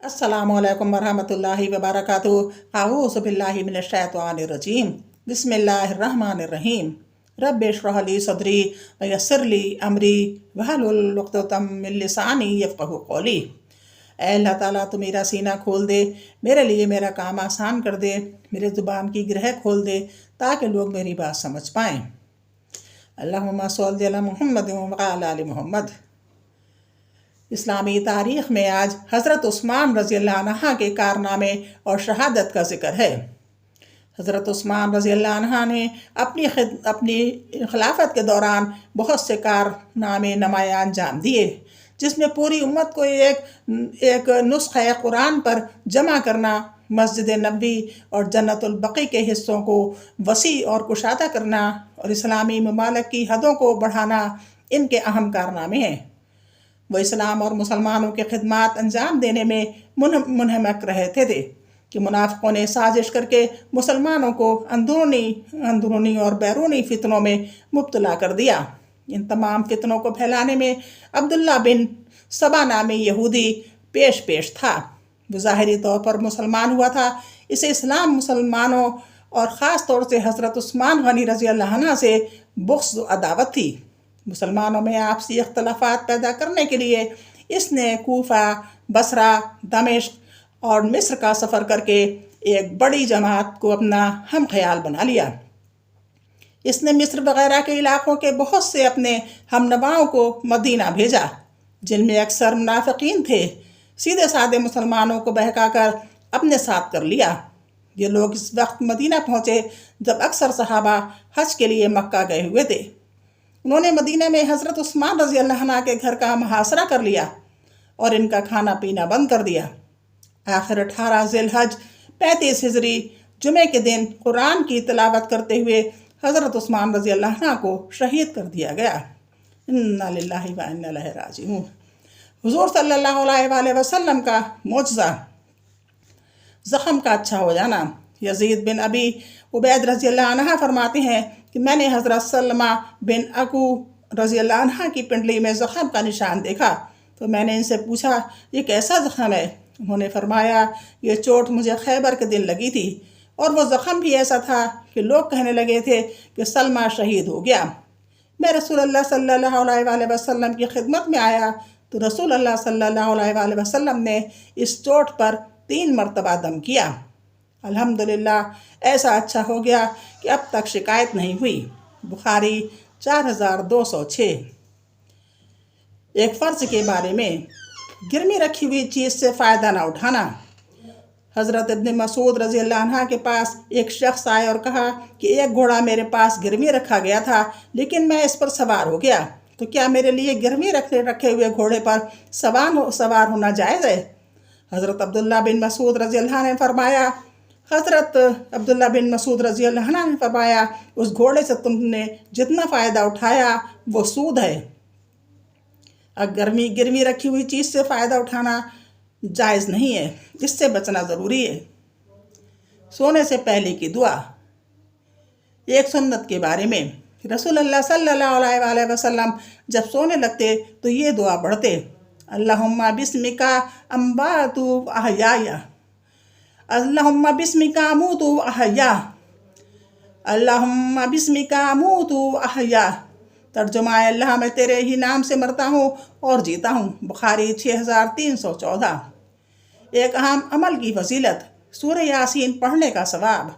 अस्सलामु अलैकुम वरहमतुल्लाहि वबरकातुहू। अऊज़ु बिल्लाहि मिनश शैतानिर रजीम। बिस्मिल्लाहिर रहमानिर रहीम। रब्बि इश्रह ली सदरी व यस्सिर ली अमरी वहलुल उक़दतम मिन लिसानी यफ़क़हू क़ौली। ऐ अल्लाह ताला तू मेरा सीना खोल दे, मेरे लिए मेरा काम आसान कर दे, मेरे ज़ुबान की ग्रह खोल दे ताकि लोग मेरी बात समझ पाएँ। अल्लाहुम्मा सल्लि अला मुहम्मद व अला आलि मुहम्मद। इस्लामी तारीख़ में आज हज़रत उस्मान रज़ियल्लाहु अन्हु के कारनामे और शहादत का ज़िक्र है। हज़रत उस्मान रज़ियल्लाहु अन्हु ने अपनी खिलाफत के दौरान बहुत से कारनामे नुमायाँ अंजाम दिए, जिसमें पूरी उम्मत को एक नुस्ख़े कुरान पर जमा करना, मस्जिद नबवी और जन्नतुल बक़ी के हिस्सों को वसी और कुशादा करना और इस्लामी ममालिक की हदों को बढ़ाना इनके अहम कारनामे हैं। वो इस्लाम और मुसलमानों के खिदमात अंजाम देने में मुनहमक रहते थे कि मुनाफ़िकों ने साजिश करके मुसलमानों को अंदरूनी और बैरूनी फितनों में मुब्तला कर दिया। इन तमाम फितनों को फैलाने में अब्दुल्ला बिन सबा नामी यहूदी पेश था। वो ज़ाहिरी तौर पर मुसलमान हुआ था। इसे इस्लाम, मुसलमानों और ख़ास तौर से हज़रत उस्मान गनी रज़ियल्लाहु अन्हु से बुग़्ज़ व अदावत थी। मुसलमानों में आपसी इख्तलाफात पैदा करने के लिए इसने कूफा, बसरा, दमिश्क और मिस्र का सफ़र करके एक बड़ी जमात को अपना हम ख्याल बना लिया। इसने मिस्र वग़ैरह के इलाक़ों के बहुत से अपने हमनवाओं को मदीना भेजा, जिनमें अक्सर मुनाफ़िकीन थे। सीधे साधे मुसलमानों को बहकाकर अपने साथ कर लिया। ये लोग इस वक्त मदीना पहुँचे जब अक्सर सहाबा हज के लिए मक्का गए हुए थे। उन्होंने मदीना में हज़रत उस्मान रज़ियल्लाहु अन्हु के घर का मुहासरा कर लिया और इनका खाना पीना बंद कर दिया। आखिर 18 ज़िलहज 35 हिजरी जुमे के दिन कुरान की तिलावत करते हुए हज़रत उस्मान रज़ियल्लाहु अन्हु को शहीद कर दिया गया। इन्ना लिल्लाहि व इन्ना इलैहि राजिऊन। हुज़ूर सल्लल्लाहु अलैहि वसल्लम का मोजज़ा, ज़ख़म का अच्छा हो जाना। यज़ीद बिन अबी उबैद रज़ियल्लाहु अन्हु फरमाते हैं कि मैंने हज़रत सलमा बिन अकू रज़ियल्लाहु अन्हु की पिंडली में ज़ख़म का निशान देखा तो मैंने इनसे पूछा, ये कैसा ज़ख़म है? उन्होंने फरमाया, ये चोट मुझे खैबर के दिन लगी थी और वो ज़ख़म भी ऐसा था कि लोग कहने लगे थे कि सलमा शहीद हो गया। मैं रसूलुल्लाह सल्लल्लाहु अलैहि वसल्लम की खिदमत में आया तो रसूलुल्लाह सल्लल्लाहु अलैहि वसल्लम ने इस चोट पर 3 मरतबा दम किया। अल्हम्दुलिल्लाह ऐसा अच्छा हो गया कि अब तक शिकायत नहीं हुई। बुखारी 4206। एक फ़र्ज के बारे में, गिरवी रखी हुई चीज़ से फ़ायदा ना उठाना। हज़रत इब्न मसूद रज़ियल्लाहु अन्हु के पास एक शख्स आए और कहा कि एक घोड़ा मेरे पास गिरवी रखा गया था, लेकिन मैं इस पर सवार हो गया, तो क्या मेरे लिए गिरवी रखे हुए घोड़े पर सवार होना जायज़ है? हज़रत अब्दुल्ला बिन मसूद रज़ियल्लाहु अन्हु ने फरमाया, उस घोड़े से तुमने जितना फ़ायदा उठाया वो सूद है। अगर गिरवी रखी हुई चीज़ से फ़ायदा उठाना जायज़ नहीं है, इससे बचना ज़रूरी है। सोने से पहले की दुआ। एक सुन्नत के बारे में, रसूलुल्लाह सल्लल्लाहु अलैहि वसल्लम जब सोने लगते तो ये दुआ पढ़ते, अल्लाहुम्मा बिस्मिका अम्बातु अहयाया, अल्लाहुम्मा बिस्मिका अमूतु अहया, अल्लाहुम्मा बिस्मिका अमूतु अहया। तर्जुमा, अल्लाह मैं तेरे ही नाम से मरता हूँ और जीता हूँ। बुखारी 6314। एक अहम अमल की फजीलत, सूरह यासीन पढ़ने का सवाब।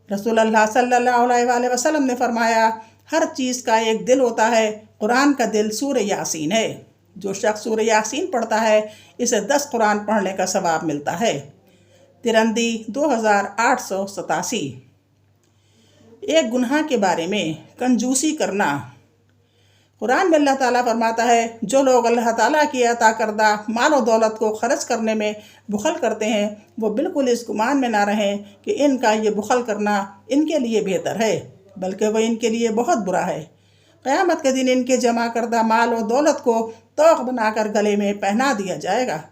रसूलुल्लाह सल्लल्लाहु अलैहि वसल्लम ने फरमाया, हर चीज़ का एक दिल होता है, कुरान का दिल सूरह यासीन है। जो शख्स सूरह यासीन पढ़ता है इसे 10 कुरान पढ़ने का सवाब मिलता है। तिरंदी 2887। एक गुनाह के बारे में, कंजूसी करना। कुरान में अल्लाह ताला फरमाता है, जो लोग अल्लाह ताला की अता करदा माल और दौलत को खर्च करने में बुखल करते हैं, वो बिल्कुल इस गुमान में ना रहें कि इनका ये बुखल करना इनके लिए बेहतर है, बल्कि वह इनके लिए बहुत बुरा है। क़यामत के दिन इनके जमा करदा माल और दौलत को तोक़ बनाकर गले में पहना दिया जाएगा।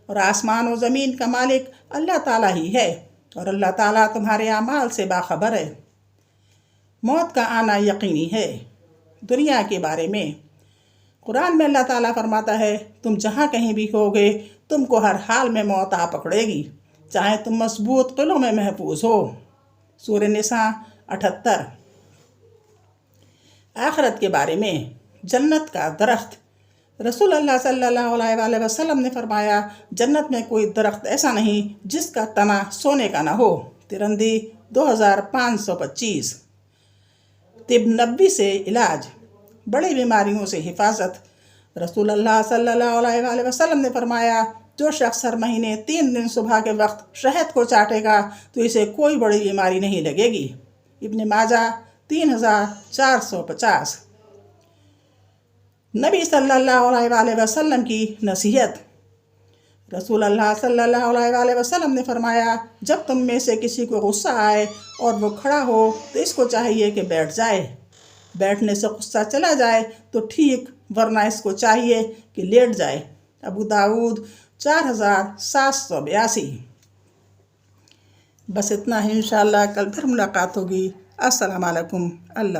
और आसमान और ज़मीन का मालिक अल्लाह ताला ही है और अल्लाह ताला तुम्हारे अमाल से बाखबर है। मौत का आना यकीनी है। दुनिया के बारे में, قرآن میں اللہ تعالیٰ فرماتا ہے تم جہاں کہیں بھی ہوگے تم کو ہر حال میں موت آ پکڑے گی، چاہے تم مضبوط قلعوں میں محفوظ ہو۔ سورہ نساء 78۔ آخرت کے بارے میں جنت کا درخت۔ رسول اللہ صلی اللہ علیہ وآلہ وسلم نے فرمایا جنت میں کوئی درخت ایسا نہیں جس کا تنا سونے کا نہ ہو۔ ترمذی 2525۔ طب نبوی سے علاج، بڑی بیماریوں سے حفاظت۔ رسول اللہ صلی اللہ علیہ وآلہ وسلم نے فرمایا جو شخص ہر مہینے 3 دن صبح کے وقت شہد کو چاٹے گا تو اسے کوئی بڑی بیماری نہیں لگے گی۔ ابن ماجہ 3450۔ نبی صلی اللہ علیہ وآلہ وسلم کی نصیحت۔ رسول اللہ صلی اللہ علیہ وآلہ وسلم نے فرمایا جب تم میں سے کسی کو غصہ آئے اور وہ کھڑا ہو تو اس کو چاہیے کہ بیٹھ جائے، بیٹھنے سے غصہ چلا جائے تو ٹھیک، ورنہ اس کو چاہیے کہ لیٹ جائے۔ ابو داؤد 4782۔ بس اتنا ہی، انشاءاللہ کل پھر ملاقات ہوگی۔ السلام علیکم۔ اللہ